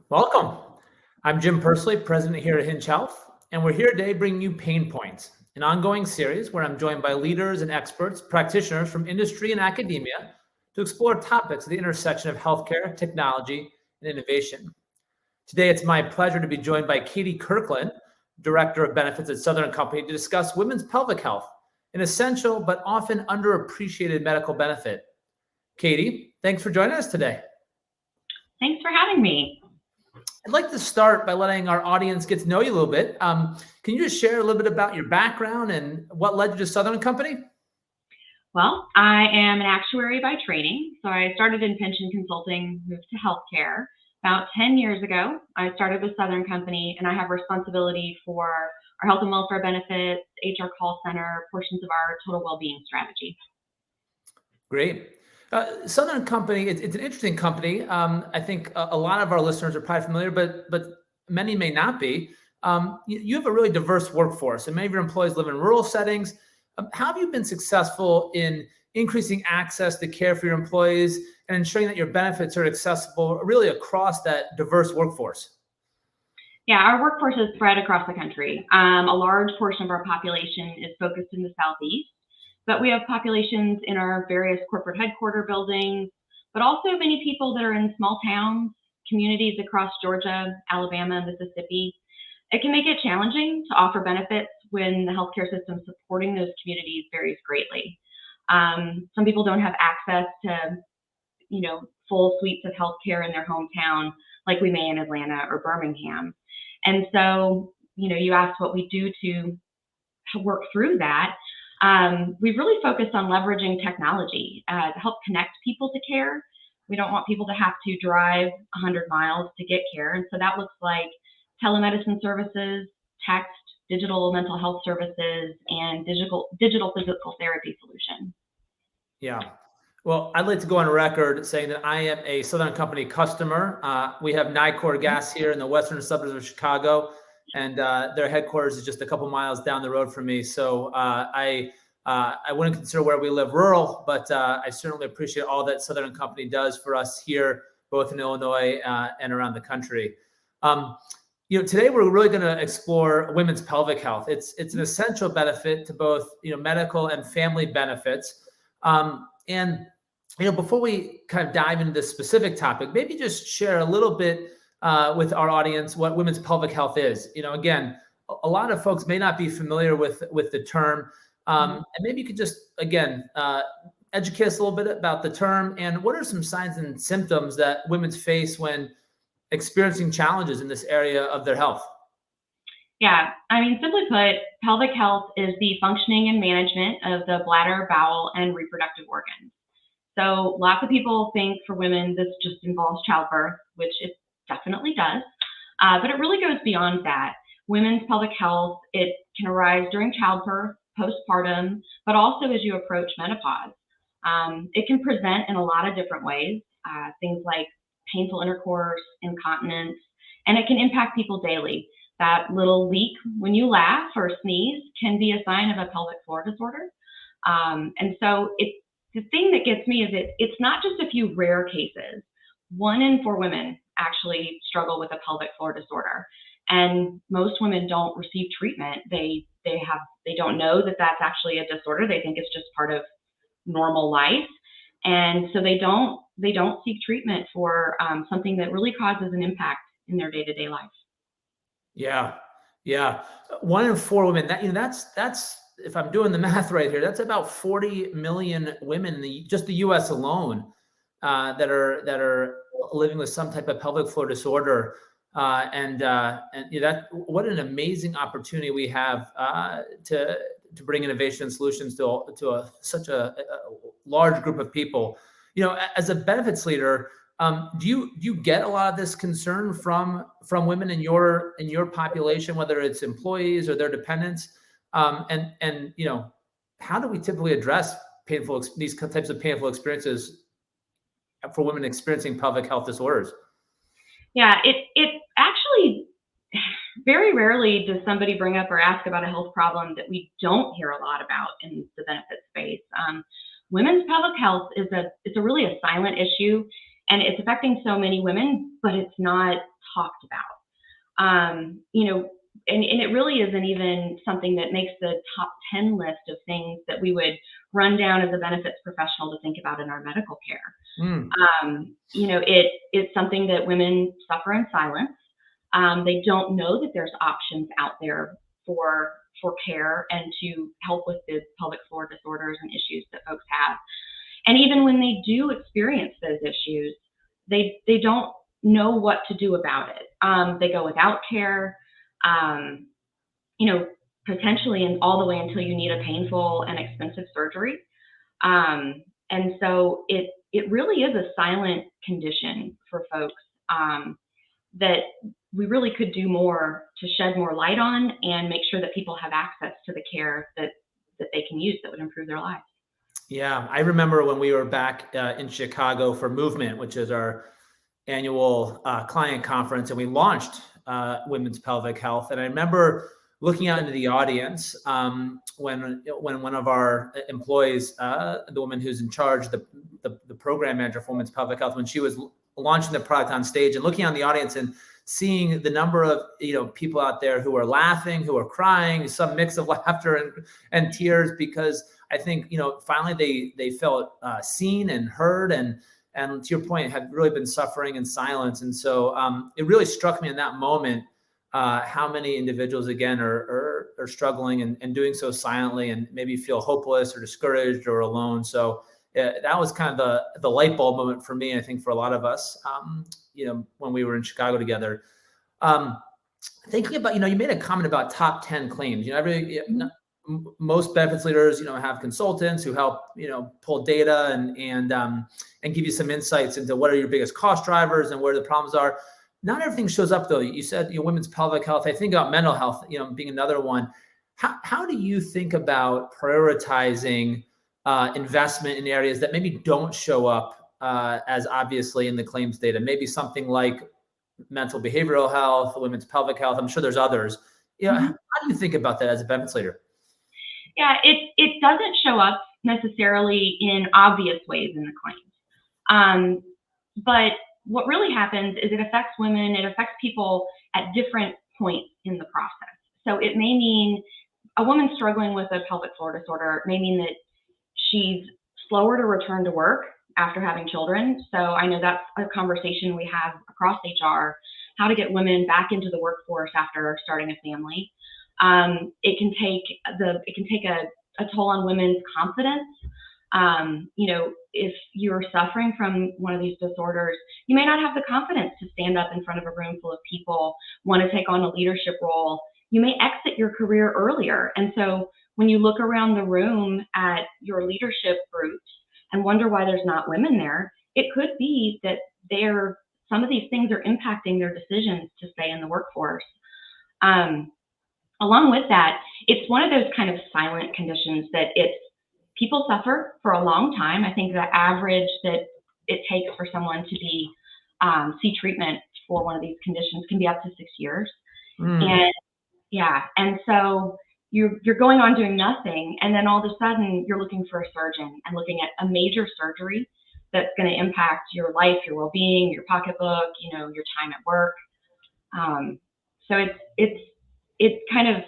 Welcome. I'm Jim Pursley, president here at Hinge Health, and we're here today bringing you Pain Points, an ongoing series where I'm joined by leaders and experts, practitioners from industry and academia to explore topics at the intersection of healthcare, technology, and innovation. Today, it's my pleasure to be joined by Katie Kirkland, Director of Benefits at Southern Company, to discuss women's pelvic health, an essential but often underappreciated medical benefit. Katie, thanks for joining us today. Thanks for having me. I'd like to start by letting our audience get to know you a little bit. Can you just share a little bit about your background and what led you to Southern Company? Well, I am an actuary by training. So I started in pension consulting, moved to healthcare. About 10 years ago, I started with Southern Company, and I have responsibility for our health and welfare benefits, HR call center, portions of our total well-being strategy. Great. Southern Company, it's an interesting company. I think a lot of our listeners are probably familiar, but many may not be. You have a really diverse workforce, and many of your employees live in rural settings. How have you been successful in increasing access to care for your employees and ensuring that your benefits are accessible really across that diverse workforce? Yeah, our workforce is spread across the country. A large portion of our population is focused in the Southeast, but we have populations in our various corporate headquarter buildings, but also many people that are in small towns, communities across Georgia, Alabama, Mississippi. It can make it challenging to offer benefits when the healthcare system supporting those communities varies greatly. Some people don't have access to, full suites of healthcare in their hometown like we may in Atlanta or Birmingham. And so, you asked what we do to work through that. We've really focused on leveraging technology to help connect people to care. We don't want people to have to drive 100 miles to get care. And so that looks like telemedicine services, text, digital mental health services, and digital physical therapy solutions. Yeah. Well, I'd like to go on record saying that I am a Southern Company customer. We have Nicor Gas here in the western suburbs of Chicago, and their headquarters is just a couple miles down the road from me. So I wouldn't consider where we live rural, but I certainly appreciate all that Southern Company does for us here, both in Illinois and around the country. Today we're really going to explore women's pelvic health. It's an essential benefit to both medical and family benefits. Before we kind of dive into this specific topic, maybe just share a little bit with our audience what women's pelvic health is. Again, a lot of folks may not be familiar with the term, and maybe you could just educate us a little bit about the term and what are some signs and symptoms that women face when experiencing challenges in this area of their health. Yeah, simply put, pelvic health is the functioning and management of the bladder, bowel, and reproductive organs. So lots of people think for women this just involves childbirth, which it definitely does, but it really goes beyond that. Women's pelvic health, it can arise during childbirth, postpartum, but also as you approach menopause. It can present in a lot of different ways, things like painful intercourse, incontinence, and it can impact people daily. That little leak when you laugh or sneeze can be a sign of a pelvic floor disorder. And so the thing that gets me is it's not just a few rare cases. 1 in 4 women actually struggle with a pelvic floor disorder. And most women don't receive treatment. They don't know that that's actually a disorder. They think it's just part of normal life. And so they don't seek treatment for something that really causes an impact in their day-to-day life. Yeah. 1 in 4 women. That's if I'm doing the math right here, that's about 40 million women in just the U.S. alone that are living with some type of pelvic floor disorder. And that what an amazing opportunity we have to bring innovation and solutions to such a large group of people. As a benefits leader, do you get a lot of this concern from women in your population, whether it's employees or their dependents? And how do we typically address these types of painful experiences for women experiencing pelvic health disorders? Yeah, it actually very rarely does somebody bring up or ask about a health problem that we don't hear a lot about in the benefit space. Women's pelvic health it's a really a silent issue. And it's affecting so many women, but it's not talked about. And it really isn't even something that makes the top 10 list of things that we would run down as a benefits professional to think about in our medical care. Mm. It's something that women suffer in silence. They don't know that there's options out there for care and to help with the pelvic floor disorders and issues that folks have. And even when they do experience those issues, they don't know what to do about it. They go without care, potentially and all the way until you need a painful and expensive surgery. And so it really is a silent condition for folks that we really could do more to shed more light on and make sure that people have access to the care that they can use that would improve their lives. Yeah, I remember when we were back in Chicago for Movement, which is our annual client conference, and we launched women's pelvic health. And I remember looking out into the audience when one of our employees, the woman who's in charge, the program manager for women's pelvic health, when she was launching the product on stage, and looking out in the audience and seeing the number of people out there who are laughing, who are crying, some mix of laughter and tears, because I think finally they felt seen and heard, and to your point, had really been suffering in silence. And so it really struck me in that moment how many individuals again are struggling and doing so silently, and maybe feel hopeless or discouraged or alone. So that was kind of the light bulb moment for me, I think, for a lot of us, when we were in Chicago together. Thinking about, you made a comment about top 10 claims. Most benefits leaders, have consultants who help, pull data and give you some insights into what are your biggest cost drivers and where the problems are. Not everything shows up though. You said, women's pelvic health. I think about mental health, being another one. How do you think about prioritizing investment in areas that maybe don't show up as obviously in the claims data? Maybe something like mental behavioral health, women's pelvic health. I'm sure there's others. How do you think about that as a benefits leader? Yeah, it doesn't show up necessarily in obvious ways in the claims. But what really happens is it affects women, it affects people at different points in the process. So it may mean a woman struggling with a pelvic floor disorder may mean that she's slower to return to work after having children. So I know that's a conversation we have across HR, how to get women back into the workforce after starting a family. It can take a toll on women's confidence. If you're suffering from one of these disorders, you may not have the confidence to stand up in front of a room full of people, want to take on a leadership role. You may exit your career earlier. And so when you look around the room at your leadership groups and wonder why there's not women there, it could be that some of these things are impacting their decisions to stay in the workforce. Along with that, it's one of those kind of silent conditions that people suffer for a long time. I think the average that it takes for someone to see treatment for one of these conditions can be up to 6 years. And so you're going on doing nothing, and then all of a sudden you're looking for a surgeon and looking at a major surgery that's going to impact your life, your well-being, your pocketbook, your time at work. So it kind of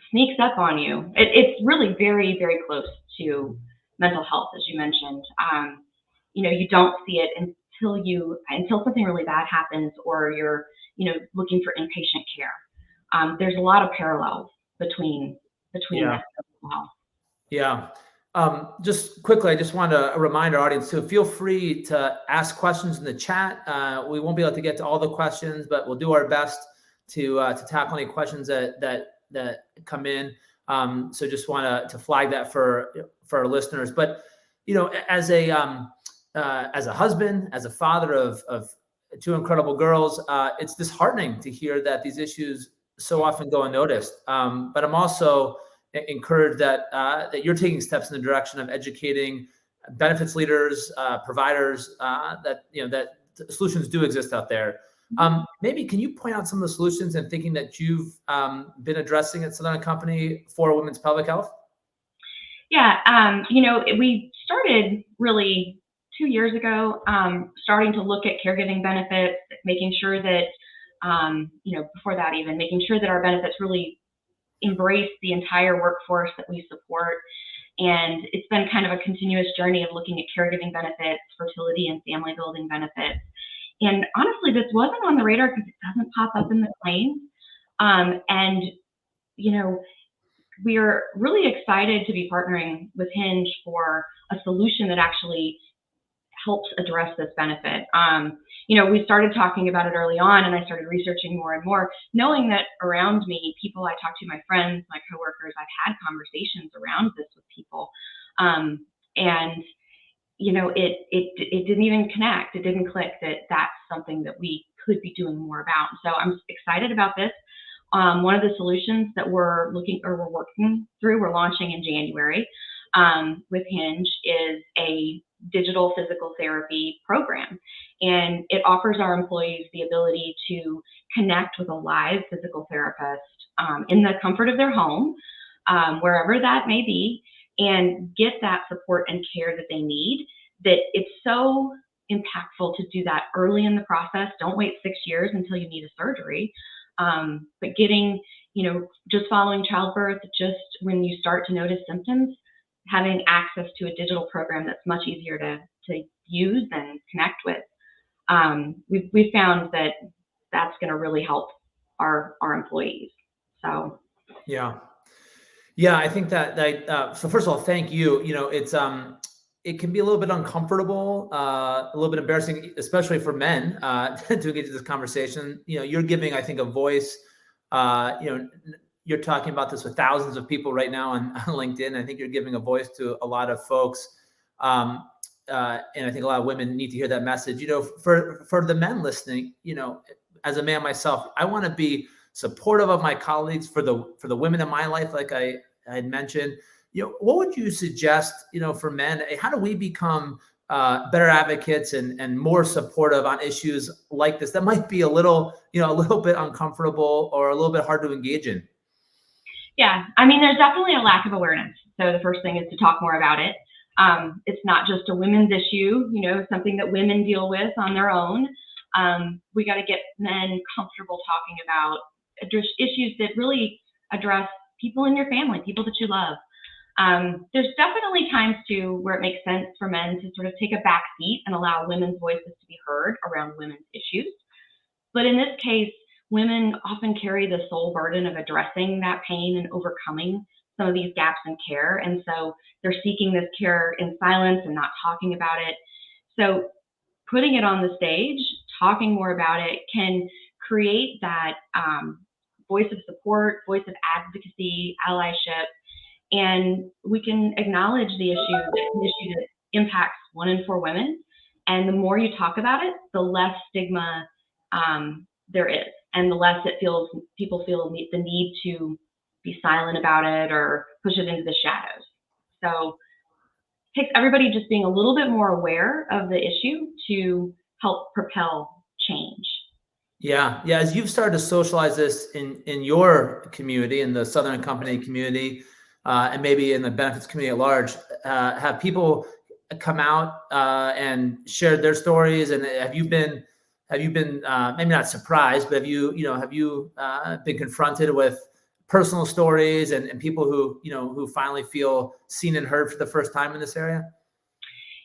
sneaks up on you. It's really very, very close to mental health, as you mentioned. You don't see it until something really bad happens, or you're looking for inpatient care. There's a lot of parallels between that as well. Yeah. Just quickly, I just want to remind our audience to feel free to ask questions in the chat. We won't be able to get to all the questions, but we'll do our best to tackle any questions that come in. So just want to flag that for our listeners. But as a husband, as a father of two incredible girls, it's disheartening to hear that these issues so often go unnoticed. But I'm also encouraged that you're taking steps in the direction of educating benefits leaders, providers, that solutions do exist out there. Maybe can you point out some of the solutions and thinking that you've been addressing at Southern Company for women's pelvic health? Yeah, we started really 2 years ago, starting to look at caregiving benefits, making sure that, before that even, making sure that our benefits really embrace the entire workforce that we support. And it's been kind of a continuous journey of looking at caregiving benefits, fertility and family building benefits. And honestly, this wasn't on the radar because it doesn't pop up in the claims. And, we are really excited to be partnering with Hinge for a solution that actually helps address this benefit. We started talking about it early on, and I started researching more and more, knowing that around me, people I talk to, my friends, my coworkers, I've had conversations around this with people. And it didn't even connect. It didn't click that that's something that we could be doing more about. So I'm excited about this. One of the solutions that we're working through, we're launching in January with Hinge, is a digital physical therapy program. And it offers our employees the ability to connect with a live physical therapist in the comfort of their home, wherever that may be, and get that support and care that they need. That it's so impactful to do that early in the process. Don't wait 6 years until you need a surgery. But getting, just following childbirth, just when you start to notice symptoms, having access to a digital program that's much easier to use and connect with. We've found that that's going to really help our employees. So. Yeah. I think that so first of all, thank you. It can be a little bit uncomfortable, a little bit embarrassing, especially for men, to get to this conversation. You're giving, I think, a voice. You're talking about this with thousands of people right now on LinkedIn. I think you're giving a voice to a lot of folks. And I think a lot of women need to hear that message. For the men listening, as a man myself, I want to be supportive of my colleagues, for the women in my life, like I had mentioned. What would you suggest, for men? How do we become better advocates and more supportive on issues like this that might be a little bit uncomfortable or a little bit hard to engage in? Yeah, there's definitely a lack of awareness. So the first thing is to talk more about it. It's not just a women's issue, something that women deal with on their own. We got to get men comfortable talking about issues that really address people in your family, people that you love. There's definitely times too where it makes sense for men to sort of take a back seat and allow women's voices to be heard around women's issues. But in this case, women often carry the sole burden of addressing that pain and overcoming some of these gaps in care. And so they're seeking this care in silence and not talking about it. So putting it on the stage, talking more about it, can create that voice of support, voice of advocacy, allyship, and we can acknowledge the issue that impacts 1 in 4 women. And the more you talk about it, the less stigma there is, and the less people feel the need to be silent about it or push it into the shadows. So it takes everybody just being a little bit more aware of the issue to help propel change. Yeah. As you've started to socialize this in your community, in the Southern Company community, and maybe in the benefits community at large, have people come out and shared their stories? And have you been maybe not surprised, but have you been confronted with personal stories and people who finally feel seen and heard for the first time in this area?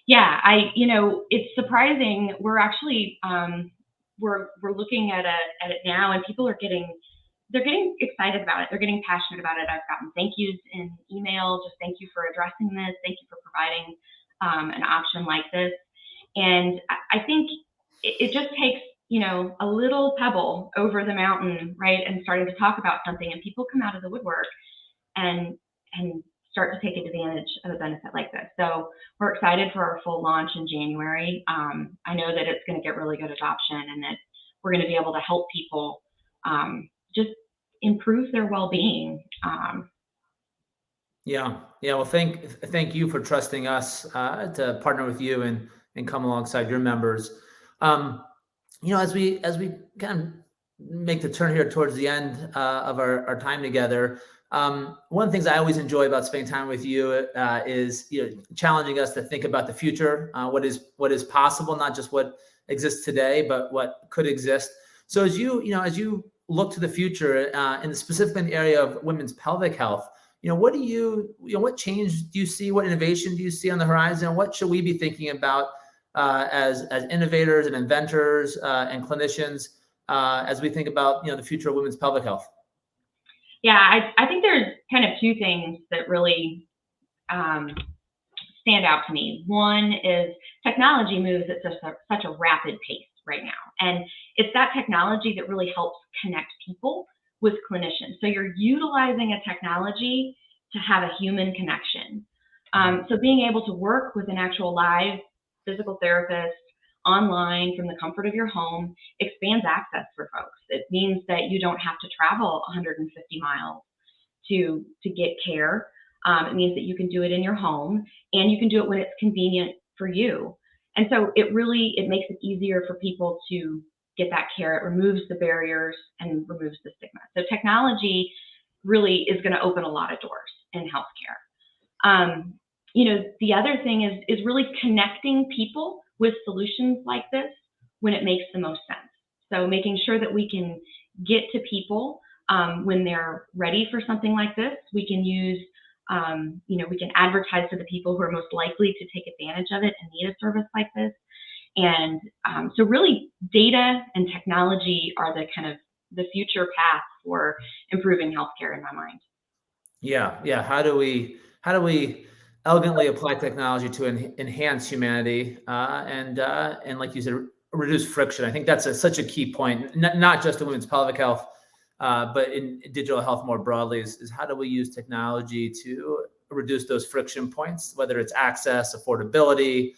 Yeah, it's surprising. We're actually we're looking at it now, and people are getting excited about it. They're getting passionate about it. I've gotten thank yous in email, just thank you for addressing this. Thank you for providing an option like this. And I think it just takes, a little pebble over the mountain, right? And starting to talk about something, and people come out of the woodwork and start to take advantage of a benefit like this. So we're excited for our full launch in January. I know that it's going to get really good adoption, and that we're going to be able to help people just improve their well-being. Yeah. Well, thank you for trusting us to partner with you and come alongside your members. As we kind of make the turn here towards the end of our time together, One of the things I always enjoy about spending time with you is challenging us to think about the future, what is possible, not just what exists today, but what could exist. So as you look to the future in the specific area of women's pelvic health, what what change do you see? What innovation do you see on the horizon? What should we be thinking about as innovators and inventors and clinicians as we think about the future of women's pelvic health? Yeah, I think there's kind of two things that really stand out to me. One is technology moves at such a rapid pace right now. And it's that technology that really helps connect people with clinicians. So you're utilizing a technology to have a human connection. So being able to work with an actual live physical therapist online from the comfort of your home expands access for folks. It means that you don't have to travel 150 miles to get care. It means that you can do it in your home, and you can do it when it's convenient for you. And so it makes it easier for people to get that care. It removes the barriers and removes the stigma. So technology really is going to open a lot of doors in healthcare. The other thing is really connecting people with solutions like this when it makes the most sense. So making sure that we can get to people when they're ready for something like this. We can use, we can advertise to the people who are most likely to take advantage of it and need a service like this. And so really data and technology are the kind of the future path for improving healthcare in my mind. Yeah. How do we elegantly apply technology to enhance humanity and like you said, reduce friction? I think that's such a key point, not just in women's pelvic health, but in digital health more broadly. Is how do we use technology to reduce those friction points, whether it's access, affordability.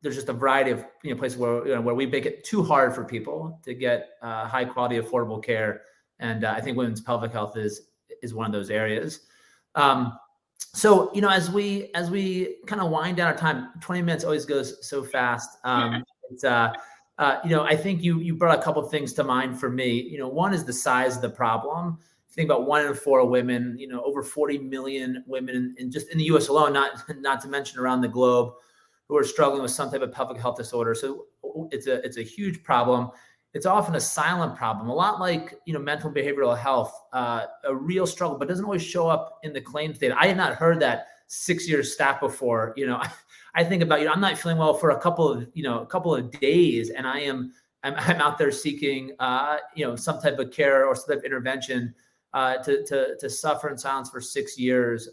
There's just a variety of places where we make it too hard for people to get high quality, affordable care, and I think women's pelvic health is one of those areas. So as we kind of wind down our time, 20 minutes always goes so fast. It's I think you brought a couple of things to mind for me. One is the size of the problem. Think about 1 in 4 women. Over 40 million women in just in the U.S. alone, not to mention around the globe, who are struggling with some type of pelvic health disorder. So it's a huge problem. It's often a silent problem, a lot like mental and behavioral health, a real struggle, but doesn't always show up in the claims data. I had not heard that 6-year stat before. I think about I'm not feeling well for a couple of days, and I'm out there seeking some type of care or some type of intervention to suffer in silence for 6 years.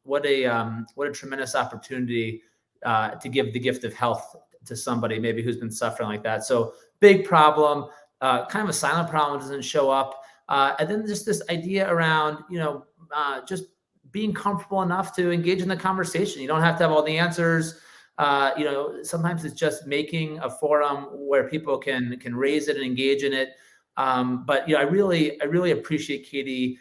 What a tremendous opportunity to give the gift of health to somebody maybe who's been suffering like that. So big problem, kind of a silent problem, doesn't show up. And then just this idea around, just being comfortable enough to engage in the conversation. You don't have to have all the answers. Sometimes it's just making a forum where people can raise it and engage in it. But I really appreciate, Katie,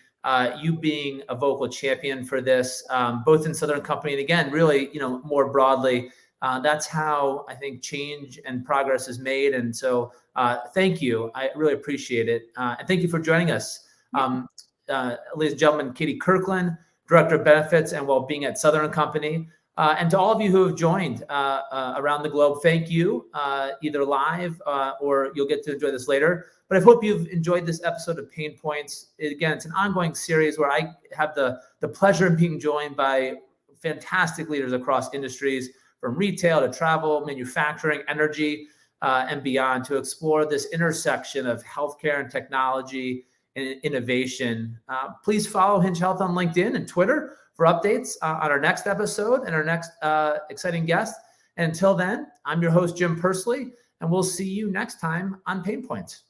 you being a vocal champion for this, both in Southern Company and again, really, more broadly. That's how I think change and progress is made. And so thank you. I really appreciate it. And thank you for joining us. Ladies and gentlemen, Katie Kirkland, Director of Benefits and Wellbeing at Southern Company. And to all of you who have joined around the globe, thank you, either live or you'll get to enjoy this later. But I hope you've enjoyed this episode of Pain Points. Again, it's an ongoing series where I have the pleasure of being joined by fantastic leaders across industries, from retail to travel, manufacturing, energy, and beyond, to explore this intersection of healthcare and technology and innovation. Please follow Hinge Health on LinkedIn and Twitter for updates on our next episode and our next exciting guest. And until then, I'm your host, Jim Pursley, and we'll see you next time on Pain Points.